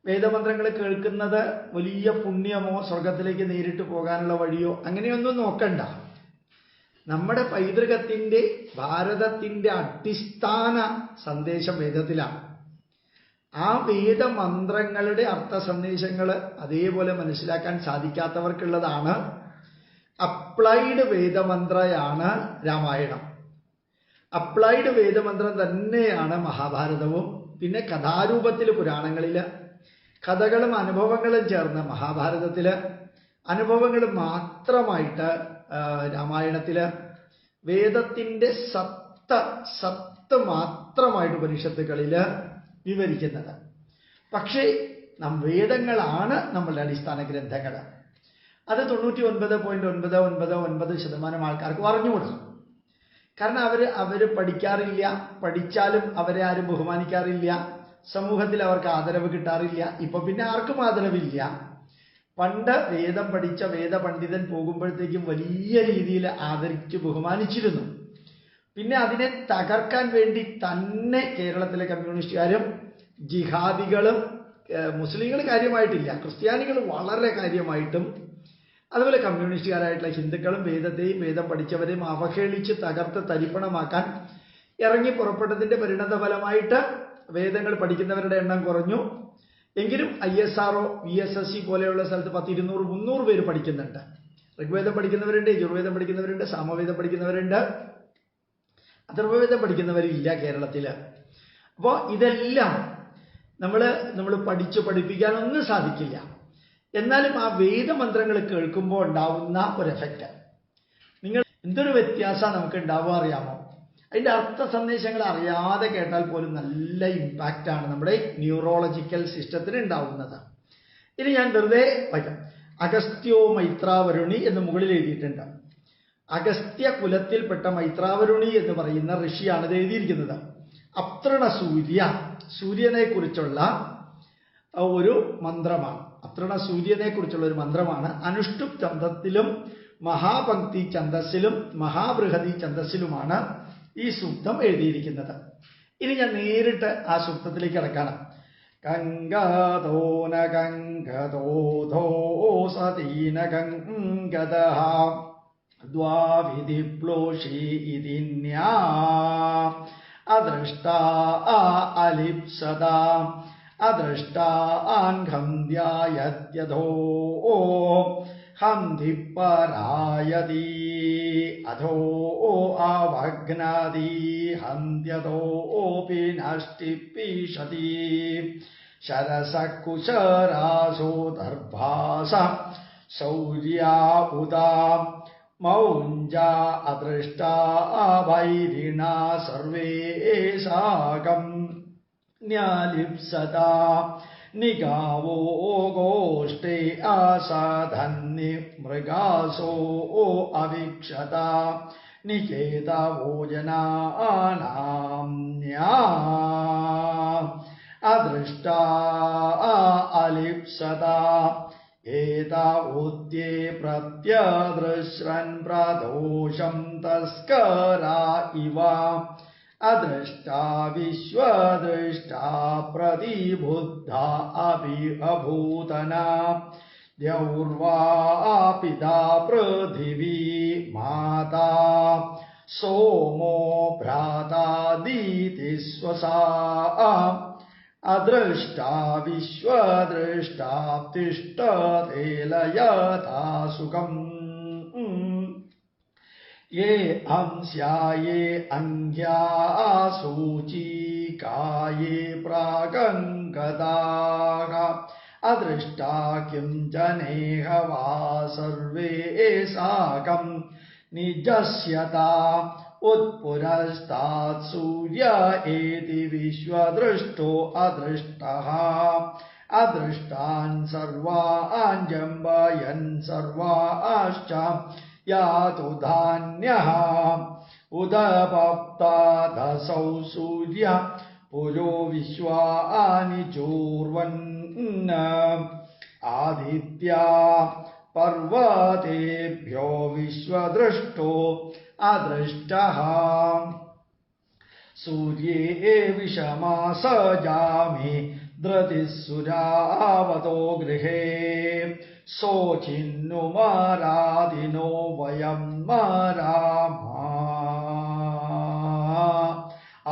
വേദമന്ത്രങ്ങൾ കേൾക്കുന്നത് വലിയ പുണ്യമോ സ്വർഗത്തിലേക്ക് നേരിട്ട് പോകാനുള്ള വഴിയോ അങ്ങനെയൊന്നും നോക്കണ്ട. നമ്മുടെ പൈതൃകത്തിന്റെ, ഭാരതത്തിന്റെ അടിസ്ഥാന സന്ദേശം വേദത്തിലാണ്. ആ വേദമന്ത്രങ്ങളുടെ അർത്ഥ സന്ദേശങ്ങൾ അതേപോലെ മനസ്സിലാക്കാൻ സാധിക്കാത്തവർക്കുള്ളതാണ് അപ്ലൈഡ് വേദമന്ത്രയാണ് രാമായണം. അപ്ലൈഡ് വേദമന്ത്രം തന്നെയാണ് മഹാഭാരതവും. പിന്നെ കഥാരൂപത്തിൽ പുരാണങ്ങളിൽ കഥകളും അനുഭവങ്ങളും ചേർന്ന് മഹാഭാരതത്തില്, അനുഭവങ്ങൾ മാത്രമായിട്ട് രാമായണത്തില്, വേദത്തിന്റെ സത്ത് മാത്രമായിട്ട് ഉപനിഷത്തുകളിൽ വിവരിക്കുന്നത്. പക്ഷേ വേദങ്ങളാണ് നമ്മളുടെ അടിസ്ഥാന ഗ്രന്ഥങ്ങൾ. അത് 99.999% ആൾക്കാർക്ക് അറിഞ്ഞുകൂടാ. കാരണം അവര് പഠിക്കാറില്ല. പഠിച്ചാലും അവരെ ആരും ബഹുമാനിക്കാറില്ല. സമൂഹത്തിൽ അവർക്ക് ആദരവ് കിട്ടാറില്ല. ഇപ്പൊ പിന്നെ ആർക്കും ആദരവില്ല. പണ്ട് വേദം പഠിച്ച വേദപണ്ഡിതൻ പോകുമ്പോഴത്തേക്കും വലിയ രീതിയിൽ ആദരിച്ച് ബഹുമാനിച്ചിരുന്നു. പിന്നെ അതിനെ തകർക്കാൻ വേണ്ടി തന്നെ കേരളത്തിലെ കമ്മ്യൂണിസ്റ്റുകാരും ജിഹാദികളും, മുസ്ലിങ്ങൾ കാര്യമായിട്ടില്ല, ക്രിസ്ത്യാനികൾ വളരെ കാര്യമായിട്ടും, അതുപോലെ കമ്മ്യൂണിസ്റ്റുകാരായിട്ടുള്ള ഹിന്ദുക്കളും വേദത്തെയും വേദം പഠിച്ചവരെയും അവഹേളിച്ച് തകർത്ത് തരിപ്പണമാക്കാൻ ഇറങ്ങി പുറപ്പെട്ടതിന്റെ പരിണതഫലമായിട്ട് വേദങ്ങൾ പഠിക്കുന്നവരുടെ എണ്ണം കുറഞ്ഞു. എങ്കിലും ISRO, VSSC പോലെയുള്ള സ്ഥലത്ത് 10, 200, 300 പേര് പഠിക്കുന്നുണ്ട്. ഋഗ്വേദം പഠിക്കുന്നവരുണ്ട്, യജുർവേദം പഠിക്കുന്നവരുണ്ട്, സാമവേദം പഠിക്കുന്നവരുണ്ട്, അഥർവവേദം പഠിക്കുന്നവരില്ല കേരളത്തില്. അപ്പോൾ ഇതെല്ലാം നമ്മൾ പഠിപ്പിക്കാനൊന്നും സാധിക്കില്ല. എന്നാലും ആ വേദമന്ത്രങ്ങൾ കേൾക്കുമ്പോൾ ഉണ്ടാവുന്ന ഒരു എഫക്റ്റ്, നിങ്ങൾ എന്തൊരു വ്യത്യാസമാണ് നമുക്ക് ഉണ്ടാവുക അറിയാമോ? അതിന്റെ അർത്ഥ സന്ദേശങ്ങൾ അറിയാതെ കേട്ടാൽ പോലും നല്ല ഇമ്പാക്റ്റാണ് നമ്മുടെ ന്യൂറോളജിക്കൽ സിസ്റ്റത്തിന് ഉണ്ടാവുന്നത്. ഇനി ഞാൻ വെറുതെ വായിക്കാം. അഗസ്ത്യോ മൈത്രാവരുണി എന്ന് മുകളിൽ എഴുതിയിട്ടുണ്ട്. അഗസ്ത്യ കുലത്തിൽപ്പെട്ട മൈത്രാവരുണി എന്ന് പറയുന്ന ഋഷിയാണ് ഇത് എഴുതിയിരിക്കുന്നത്. അത്രണ സൂര്യനെ കുറിച്ചുള്ള ഒരു മന്ത്രമാണ്. അത്രണ സൂര്യനെ കുറിച്ചുള്ള ഒരു മന്ത്രമാണ്. അനുഷ്ടുപ് ഛന്ദത്തിലും മഹാപങ്ക്തി ഛന്ദസ്സിലും മഹാബൃഹതി ഛന്ദസ്സിലുമാണ് ഈ സൂക്തം എഴുതിയിരിക്കുന്നത്. ഇനി ഞാൻ നേരിട്ട് ആ സൂക്തത്തിലേക്ക് കടക്കണം. കങ്കതോന കങ്കതോധോ സതീന കങ്കതഃ ദ്വാവിധിപ്ലോഷി ഇതിന്യാ അദൃഷ്ടാ അലിപ്സതാ അദൃഷ്ടാൻഘന്ദ്യായത്യധോ ഹന്തിപ്പരായതി അധോ അവഘ്നാതി ഹന്ത്യതോപി നഷ്ടിപ്പീഷതി ശരസകുശരാസോ ദർഭാസ ശൗര്യാ ഉദാ മൗഞ്ച അദൃഷ്ടാ ഭൈരിണാ സർവേ സാകം ന്യാലിപ്സതാ നിഗാവോ ഗോഷ്ഠേ ആസാധന്നി മൃഗാസോ അവീക്ഷത നികേതവോ ജനാനാമ്യാ അദൃഷ്ടാ അലിപ്സതാ ഏതാവോദ്യേ പ്രത്യദൃശ്രൻ പ്രദോഷം തസ്കരാ ഇവ അദൃഷ്ടാ വിശ്വദൃഷ്ടാ പ്രതിബുദ്ധ അഭൂതന ദ്യൗർവാ പിതാ പൃഥിവീ മാതാ സോമോ ഭ്രാതാ ദീതിസ്വസാ അദൃഷ്ടാ വിശ്വദൃഷ്ടാ തിഷ്ഠതേ ലയതാ സുഖം യേ അംസ്യായേ അംഘ്യാസൂചീകായേ പ്രാഗംഗതാഃ അദൃഷ്ടാ കിം ജനേഹ വാ സർവേ സാകം നിജസ്യതാ ഉത്പുരസ്താത് സൂര്യ ഏതി വിശ്വദൃഷ്ടോ അദൃഷ്ടഃ അദൃഷ്ടാൻ സർവാൻ ജംബയൻ സർവാശ്ച യാതു ധാന്യഃ ഉദപപ്താദസൗ സൂര്യ പുരോ വിശ്വാനി ചൂർവൻ ആദിത്യാ പർവതേഭ്യോ വിശ്വദൃഷ്ടോ അദൃഷ്ടഃ സൂര്യേ വിഷമാസ ജാമേ ധൃതിസുരാവതോ ഗൃഹേ ശോചിന്നുമാരാദിനോ വയം മാരാമാ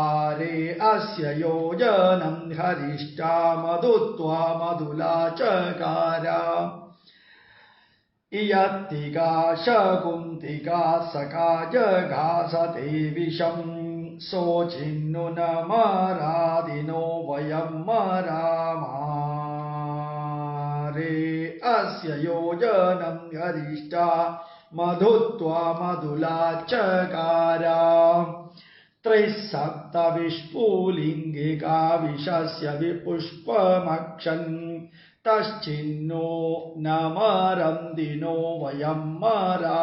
ആരേ അസ്യ യോജനം ഹരിഷ്ഠാ മധുത്വാ മധുലാചകാര ഇയത്തികാ ശകുന്തികാ സകാജഘാസതേ വിഷം ശോചിന്നുനമാരാദിനോ വയം മരാമാരേ അസ്യ യോജനം ഹരിഷ്ഠാ മധുത്വാ മധുലാചകാര ത്രൈസപ്തവിഷ്പൂലിംഗികാ വിശസ്യ വിപുഷ്പമക്ഷൻ തശ്ചിന്നോ നമരന്ദിനോ വയം മരാമാരേ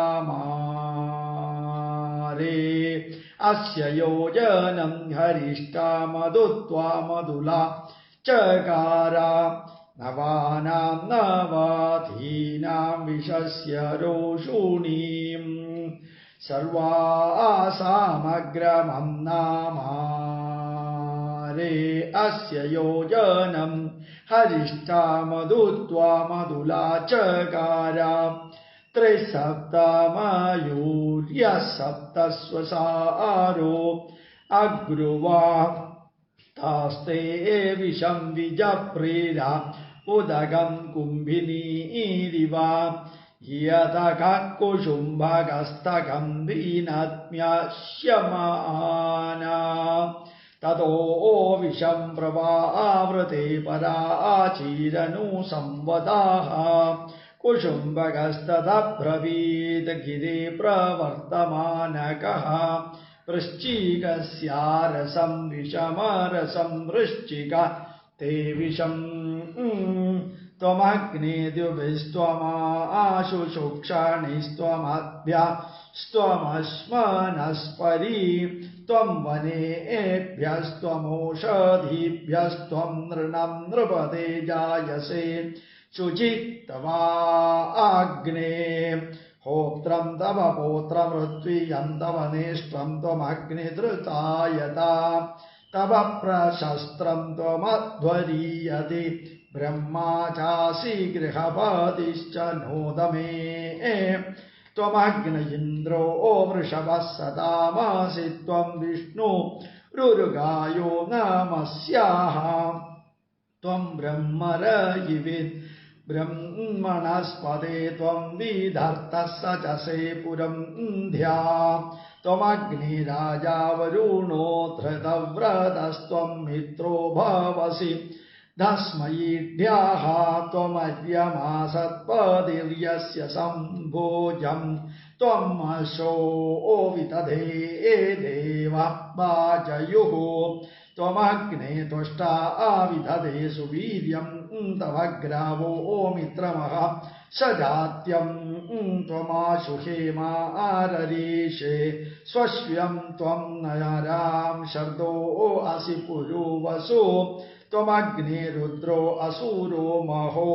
അസ്യ യോജനം ഹരിഷ്ഠാ മധുത്വാ മധുലാ ചകാര നവാനാം നവാധീനാം വിശസ്യ രോഷൂണീം സർവാസാമഗ്രമം നാമാരേ അസ്യ യോജനം ഹരിഷ്ഠാ മധുത്വാ മധുലാചകാര ത്രിസപ്തമയൂര്യ സപ്തസ്വസാരോ അഗ്രുവാ താസ്തേ വിഷം വിജപ്രീര ഉദകം കുംഭിനീരിവ യതകുശുംഭകസ്തകം ദീനത്മ്യശ്യമാന തതോ വിഷം പ്രവാവൃതേ പരാചീരനു സംവദാഃ കുശുംഭകസ്തബ്രവീത് ഗിരേ പ്രവർത്തമാനകഃ വൃശ്ചികസ്യാരസം വിഷമരസം വൃശ്ചിക തേ വിഷം ത്വമഗ്നിദ്യുഭിസ്ത്വമാശുഷുക്ഷണിസ്ത്വമദ്ഭ്യസ്ത്വമശ്മനസ്പരി ത്വം വനേഭ്യസ്ത്വമോഷധീഭ്യസ്ത്വം നൃണം നൃപതേ ജായസേ ശുചിത്വാ അഗ്നേ ഹോത്രം തവ പോത്രമൃത്വിയം തവ നേഷ്ടം ത്വമഗ്നിധൃതായത തവ പ്രശസ്ത്രം ത്വമധ്വരീയതി ബ്രഹ്മാ ചാസി ഗൃഹപതിശ്ച നോദമേ ത്വമഗ്ന ഇന്ദ്രോ വൃഷഭഃ സദാമാസി ത്വം വിഷ്ണു രുരുഗായോ നമസ്യാഃ ത്വം ബ്രഹ്മരയിവിദ് ബ്രഹ്മണസ്പദേ ത്വം വിധർത്തഃ സചസേ പുരം ധ്യാ ത്വമഗ്നിരാജാ വരുണോ ധൃതവ്രതസ്ത്വം മിത്രോ ഭവസി ധസ്മയീഢ്യാഃ ത്വമര്യമാസത്പതിര്യസ്യ സംഭോജം ത്വം അശോ വിതധേ ദേവ വാജയുഃ ത്വമഗ്നേ ത്വഷ്ടാ വിദധേ സുവീര്യം തവ ഗ്രാവോ മിത്രമഃ സജാത്യം ത്വമാശു ഹേമാരരീഷേ സ്വശ്വം ത്വം നയരാം ശർദോ അസി പുരുവസു ത്വമഗ്നേ രുദ്രോ അസൂരോ മഹോ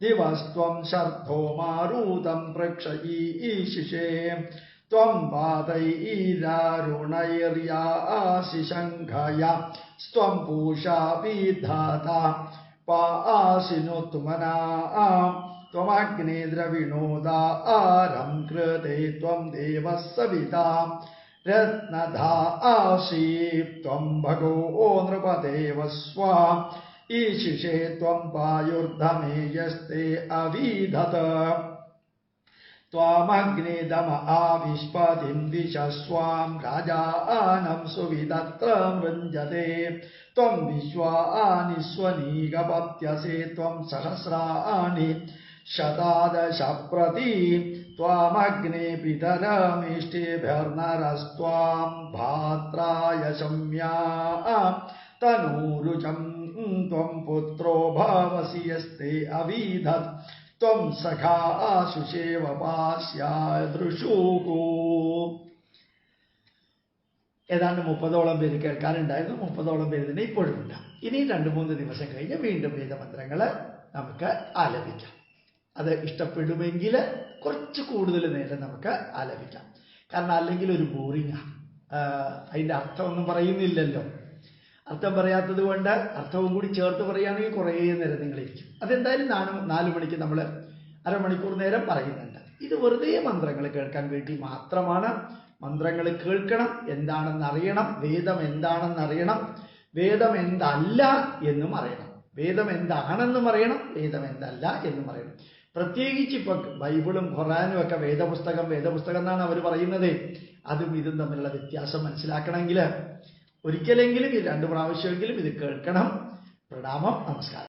ദിവസ്ത്വം ശർദ്ധോ മാരുതം പ്രക്ഷയീഷിഷേ ത്വം പാതൈരാരുണൈര്യാസി ശംഖയ സ്ത്വം പൂഷാ വിധാത പാസിനു തുമനാ ത്വമഗ്നേ ദ്രവിണോദാ ആരം കൃതേ ത്വം ദേവഃ സവിതാ രത്നധാ ആസി ത്വം ഭഗോ നൃപദേവ സ്വാ ഈശിഷേ ത്വം പായുർധമേയസ്തേ അവീധത് ത്വമഗ്നിദമ ആവിഷ്പതിം വിശസ്വാം രാജാനം സുവിദത്ര മൃഞ്ജതേ ത്വം വിശ്വാനി സ്വനീകപത്യസേ ത്വം സഹസ്രാണി ശതാദശ പ്രതി ത്വമഗ്നേ പിതരമിഷ്ടേഭിർനരസ്ത്വാം ഭാത്രായ ശമ്യാ തനൂരുജം ത്വം പുത്രോ ഭവസി യസ്തേ അവീധത് ത്വം സഖാ ആശുഷേവ പാസ്യാദൃശൂഹു. ഏതാണ്ട് 30ഓളം പേര് കേൾക്കാനുണ്ടായിരുന്നു. 30ഓളം പേര് തന്നെ ഇപ്പോഴുമുണ്ട്. ഇനി 2-3 ദിവസം കഴിഞ്ഞ് വീണ്ടും വേദമന്ത്രങ്ങൾ നമുക്ക് ആലപിക്കാം. അത് ഇഷ്ടപ്പെടുമെങ്കിൽ കുറച്ച് കൂടുതൽ നേരം നമുക്ക് ആലപിക്കാം. കാരണം അല്ലെങ്കിൽ ഒരു ബോറിങ്ങാണ്. അതിൻ്റെ അർത്ഥമൊന്നും പറയുന്നില്ലല്ലോ. അർത്ഥം പറയാത്തത് കൊണ്ട് അർത്ഥവും കൂടി ചേർത്ത് പറയുകയാണെങ്കിൽ കുറേ നേരം നിങ്ങളിരിക്കും. അതെന്തായാലും 4 മണിക്ക് നമ്മൾ അരമണിക്കൂർ നേരം പറയുന്നുണ്ട്. ഇത് വെറുതെ മന്ത്രങ്ങൾ കേൾക്കാൻ വേണ്ടി മാത്രമാണ്. മന്ത്രങ്ങൾ കേൾക്കണം, എന്താണെന്ന് അറിയണം, വേദം എന്താണെന്ന് അറിയണം, വേദം എന്തല്ല എന്നും അറിയണം, വേദം എന്താണെന്നും അറിയണം, വേദം എന്തല്ല എന്നും അറിയണം. പ്രത്യേകിച്ച് ഇപ്പൊ ബൈബിളും ഖുറാനും ഒക്കെ വേദപുസ്തകം എന്നാണ് അവർ പറയുന്നത്. അതും ഇതും തമ്മിലുള്ള വ്യത്യാസം മനസ്സിലാക്കണമെങ്കിൽ ഒരിക്കലെങ്കിലും 2 പ്രാവശ്യമെങ്കിലും ഇത് കേൾക്കണം. പ്രണാമം, നമസ്കാരം.